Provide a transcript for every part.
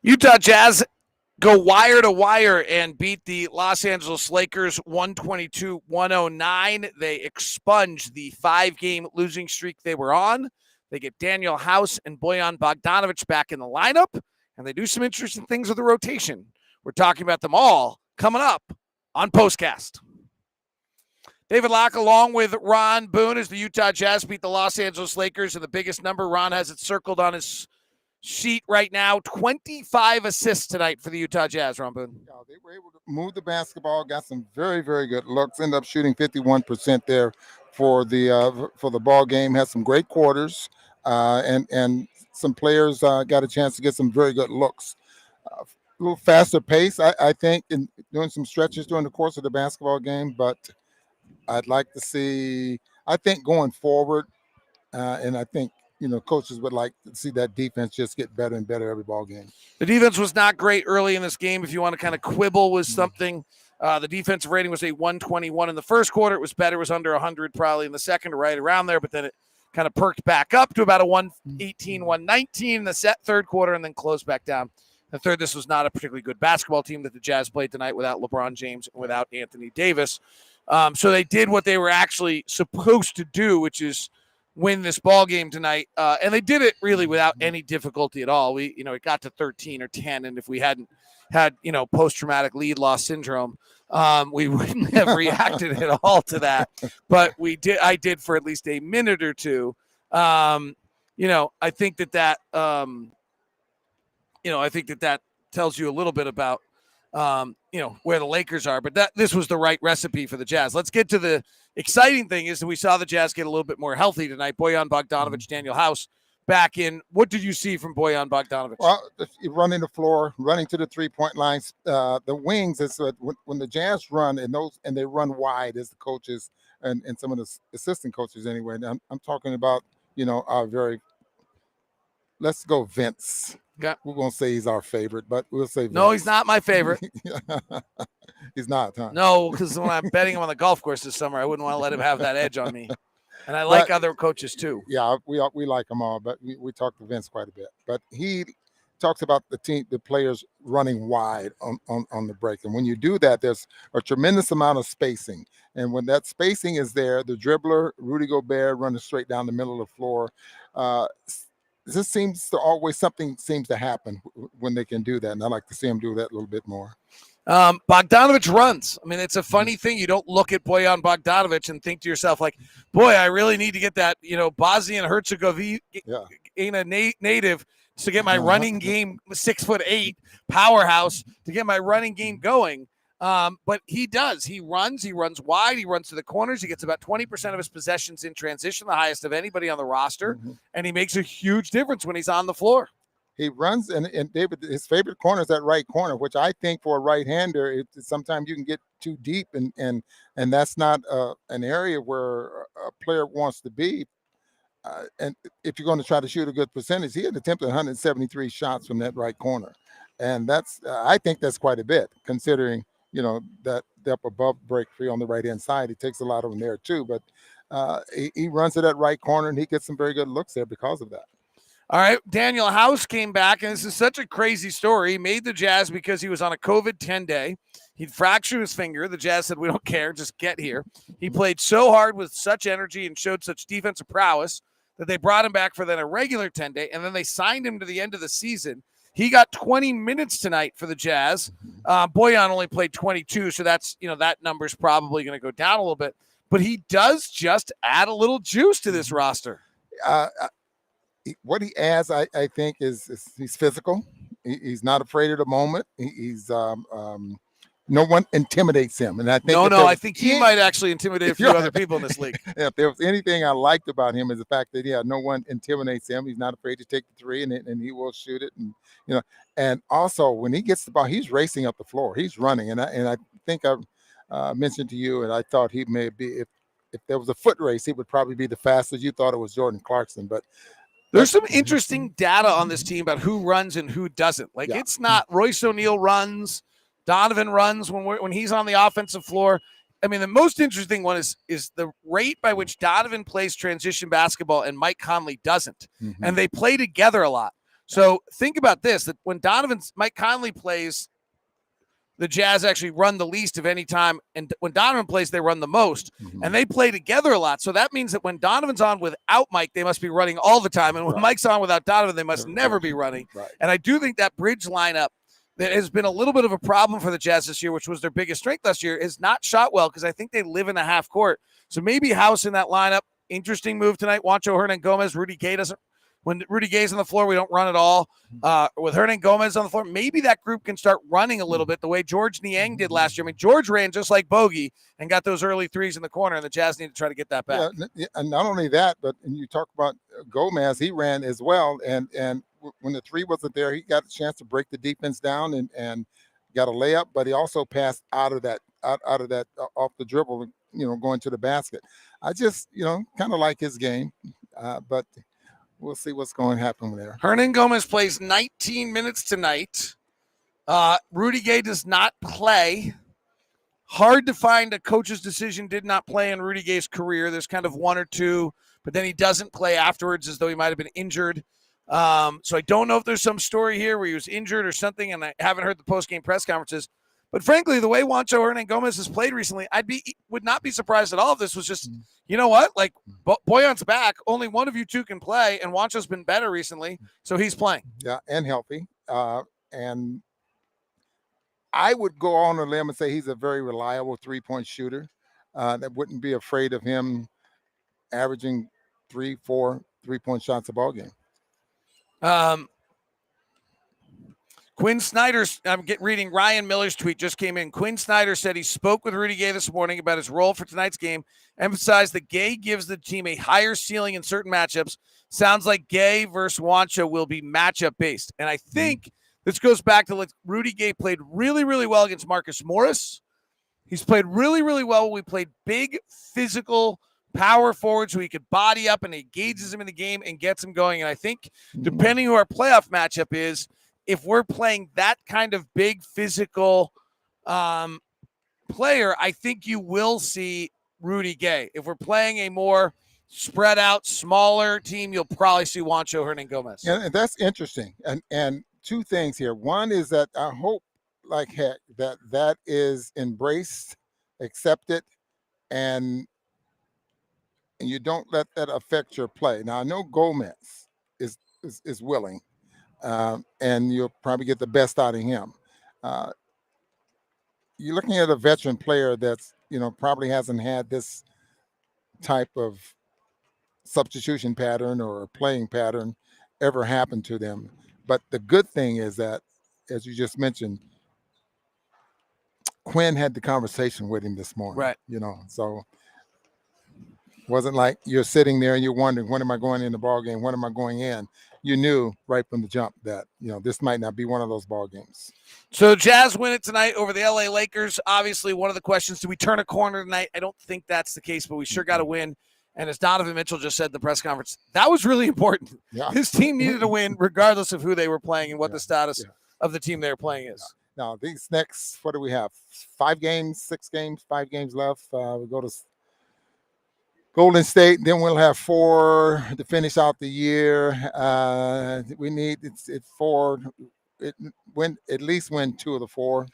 Utah Jazz go wire to wire and beat the Los Angeles Lakers 122-109. They expunge the 5-game losing streak they were on. They get Danuel, House, and Bojan Bogdanovic back in the lineup, and they do some interesting things with the rotation. We're talking about them all coming up on POSTCAST. David Locke, along with Ron Boone, as the Utah Jazz beat the Los Angeles Lakers, and the biggest number, Ron has it circled on his sheet right now, 25 assists tonight for the Utah Jazz, Ron Boone. Yeah, they were able to move the basketball, got some very, very good looks, ended up shooting 51% there for the ball game, had some great quarters, and some players got a chance to get some very good looks. A little faster pace, I think, in doing some stretches during the course of the basketball game, but I'd like to see, I think going forward, and I think, coaches would like to see that defense just get better and better every ball game. The defense was not great early in this game. If you want to kind of quibble with something, the defensive rating was a 121 in the first quarter. It was better. It was under 100 probably in the second, right around there, but then it kind of perked back up to about a 118, 119 in the third quarter and then closed back down. The third, this was not a particularly good basketball team that the Jazz played tonight without LeBron James and without Anthony Davis. So they did what they were actually supposed to do, which is win this ball game tonight. And they did it really without any difficulty at all. It got to 13 or 10. And if we hadn't had, post-traumatic lead loss syndrome, we wouldn't have reacted at all to that. But I did for at least a minute or two. I think that tells you a little bit about, where the Lakers are, but this was the right recipe for the Jazz. Let's get to the exciting thing is that we saw the Jazz get a little bit more healthy tonight. Bojan Bogdanovic, Danuel House back in. What did you see from Bojan Bogdanovic? Well, running the floor, running to the 3-point lines, the wings is when the Jazz run and they run wide as the coaches and some of the assistant coaches anyway. And I'm talking about, our let's go Vince. Yeah. We're going to say he's our favorite, but we'll say Vince. No, he's not my favorite. He's not, huh? No, because when I'm betting him on the golf course this summer, I wouldn't want to let him have that edge on me. And I like other coaches too. Yeah, we like them all, but we talk to Vince quite a bit. But he talks about the players running wide on the break. And when you do that, there's a tremendous amount of spacing. And when that spacing is there, the dribbler, Rudy Gobert, running straight down the middle of the floor, this seems to always something seems to happen when they can do that. And I like to see them do that a little bit more. Bogdanovic runs. I mean, it's a funny thing. You don't look at Bojan Bogdanovic and think to yourself like, boy, I really need to get that, Bosnian Herzegovina native to get my running game, 6'8" powerhouse to get my running game going. But he does. He runs wide. He runs to the corners. He gets about 20% of his possessions in transition, the highest of anybody on the roster. And he makes a huge difference when he's on the floor. He runs, and David, his favorite corner is that right corner, which I think for a right-hander, sometimes you can get too deep, and that's not an area where a player wants to be. And if you're going to try to shoot a good percentage, he had attempted 173 shots from that right corner. And I think that's quite a bit, considering, that up above break free on the right-hand side. He takes a lot of them there too, but he runs to that right corner, and he gets some very good looks there because of that. All right, Danuel House came back, and this is such a crazy story. He made the Jazz because he was on a COVID 10-day. He'd fractured his finger. The Jazz said, we don't care, just get here. He played so hard with such energy and showed such defensive prowess that they brought him back for then a regular 10-day, and then they signed him to the end of the season. He got 20 minutes tonight for the Jazz. Bojan only played 22, so that's, that number's probably going to go down a little bit. But he does just add a little juice to this roster. What he adds, I think, is he's physical. He's not afraid of the moment. He's no one intimidates him, and I think I think he might actually intimidate a few other people in this league. If there was anything I liked about him is the fact that no one intimidates him. He's not afraid to take the three, and he will shoot it. And and also when he gets the ball, he's racing up the floor. He's running, and I think I mentioned to you, and I thought he may be if there was a foot race, he would probably be the fastest. You thought it was Jordan Clarkson, but. There's some interesting data on this team about who runs and who doesn't. It's not Royce O'Neal runs, Donovan runs when he's on the offensive floor. I mean, the most interesting one is the rate by which Donovan plays transition basketball and Mike Conley doesn't. And they play together a lot. So think about this, that when Mike Conley plays, the Jazz actually run the least of any time. And when Donovan plays, they run the most. Mm-hmm. And they play together a lot. So that means that when Donovan's on without Mike, they must be running all the time. And when Mike's on without Donovan, they must never be running. Right. And I do think that bridge lineup that has been a little bit of a problem for the Jazz this year, which was their biggest strength last year, is not shot well because I think they live in the half court. So maybe House in that lineup. Interesting move tonight. Juancho Hernangomez. Rudy Gay doesn't. When Rudy Gay's on the floor, we don't run at all. With Hernangomez on the floor, maybe that group can start running a little bit the way George Niang did last year. I mean, George ran just like Bogey and got those early threes in the corner, and the Jazz need to try to get that back. Yeah, and not only that, but and you talk about Gomez, he ran as well. And when the three wasn't there, he got a chance to break the defense down and got a layup, but he also passed out of that off the dribble, going to the basket. I just, kind of like his game, but we'll see what's going to happen there. Hernangomez plays 19 minutes tonight. Rudy Gay does not play. Hard to find a coach's decision did not play in Rudy Gay's career. There's kind of one or two, but then he doesn't play afterwards as though he might have been injured. So I don't know if there's some story here where he was injured or something, and I haven't heard the post-game press conferences. But frankly, the way Juancho Hernangomez has played recently, would not be surprised at all if this was just, you know what? Like, Bojan's back. Only one of you two can play, and Juancho's been better recently, so he's playing. Yeah, and healthy. And I would go on a limb and say he's a very reliable three-point shooter that wouldn't be afraid of him averaging 3-4 three-point shots a ball game. Quinn Snyder's, reading Ryan Miller's tweet just came in. Quinn Snyder said he spoke with Rudy Gay this morning about his role for tonight's game, emphasized that Gay gives the team a higher ceiling in certain matchups. Sounds like Gay versus Juancho will be matchup based. And I think this goes back to Rudy Gay played really, really well against Marcus Morris. He's played really, really well when we played big, physical power forward so he could body up and engages him in the game and gets him going. And I think depending who our playoff matchup is, if we're playing that kind of big physical player, I think you will see Rudy Gay. If we're playing a more spread out, smaller team, you'll probably see Juancho Hernangomez. Yeah, and that's interesting. And two things here. One is that I hope like heck that is embraced, accepted, and you don't let that affect your play. Now I know Gomez is willing. And you'll probably get the best out of him. You're looking at a veteran player that's, probably hasn't had this type of substitution pattern or playing pattern ever happen to them. But the good thing is that, as you just mentioned, Quinn had the conversation with him this morning. Right. So wasn't like you're sitting there and you're wondering, when am I going in the ball game? When am I going in? You knew right from the jump that, this might not be one of those ball games. So Jazz win it tonight over the LA Lakers. Obviously, one of the questions, do we turn a corner tonight? I don't think that's the case, but we sure got to win. And as Donovan Mitchell just said in the press conference, that was really important. Yeah. His team needed to win regardless of who they were playing and what the status of the team they were playing is. Now, these next, what do we have? 5 games, 6 games, 5 games left. We go to Golden State, then we'll have 4 to finish out the year. We need it's 4. At least win 2 of the 4.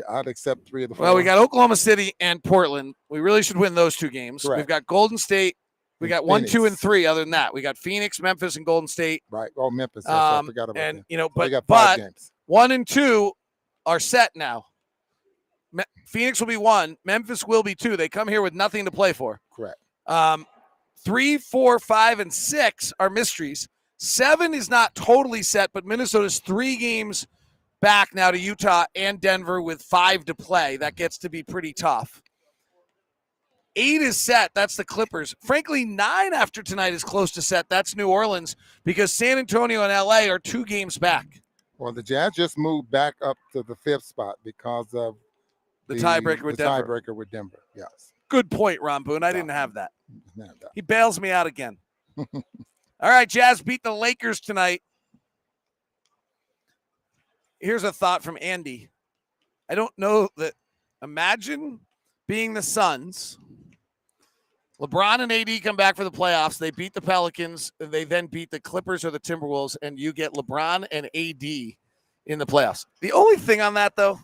I'd accept 3 of the 4. Well, we got Oklahoma City and Portland. We really should win those 2 games. Correct. We've got Golden State. We got Phoenix. 1, 2, and 3. Other than that, we got Phoenix, Memphis, and Golden State. Right. Oh, Memphis. I forgot about and that. but we got 5 games. 1 and 2 are set now. Phoenix will be 1. Memphis will be 2. They come here with nothing to play for. Correct. 3, 4, 5, and 6 are mysteries. 7 is not totally set, but Minnesota's 3 games back now to Utah and Denver with 5 to play. That gets to be pretty tough. 8 is set. That's the Clippers. Frankly, 9 after tonight is close to set. That's New Orleans because San Antonio and LA are 2 games back. Well, the Jazz just moved back up to the 5th spot because of the tiebreaker with Denver. Tiebreaker with Denver, yes. Good point, Ron Boone. I didn't have that. He bails me out again. All right, Jazz beat the Lakers tonight. Here's a thought from Andy. I don't know that. Imagine being the Suns, LeBron and AD come back for the playoffs. They beat the Pelicans. They then beat the Clippers or the Timberwolves, and you get LeBron and AD in the playoffs. The only thing on that, though,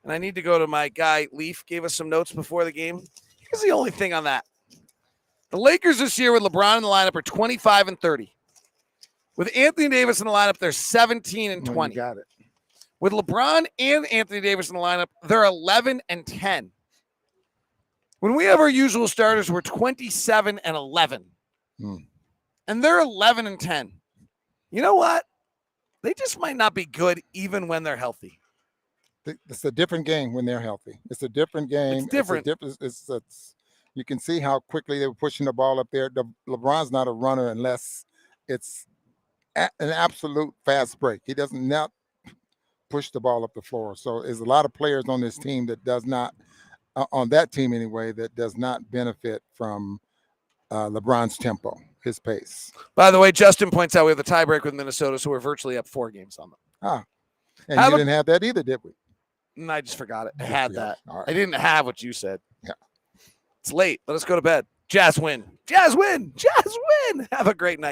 and I need to go to my guy, Leaf, gave us some notes before the game. Here's the only thing on that. The Lakers this year with LeBron in the lineup are 25 and 30. With Anthony Davis in the lineup, they're 17 and 20. You got it. With LeBron and Anthony Davis in the lineup, they're 11 and 10. When we have our usual starters, we're 27 and 11. And they're 11 and 10. You know what? They just might not be good even when they're healthy. It's a different game when they're healthy. It's a different game. It's different. You can see how quickly they were pushing the ball up there. LeBron's not a runner unless it's an absolute fast break. He doesn't not push the ball up the floor. So there's a lot of players on this team that does not, on that team anyway, that does not benefit from LeBron's tempo, his pace. By the way, Justin points out we have the tiebreak with Minnesota, so we're virtually up 4 games on them. And you didn't have that either, did we? No, I just forgot it. I had that. Right. I didn't have what you said. Yeah. It's late. Let us go to bed. Jazz win. Jazz win. Jazz win. Have a great night.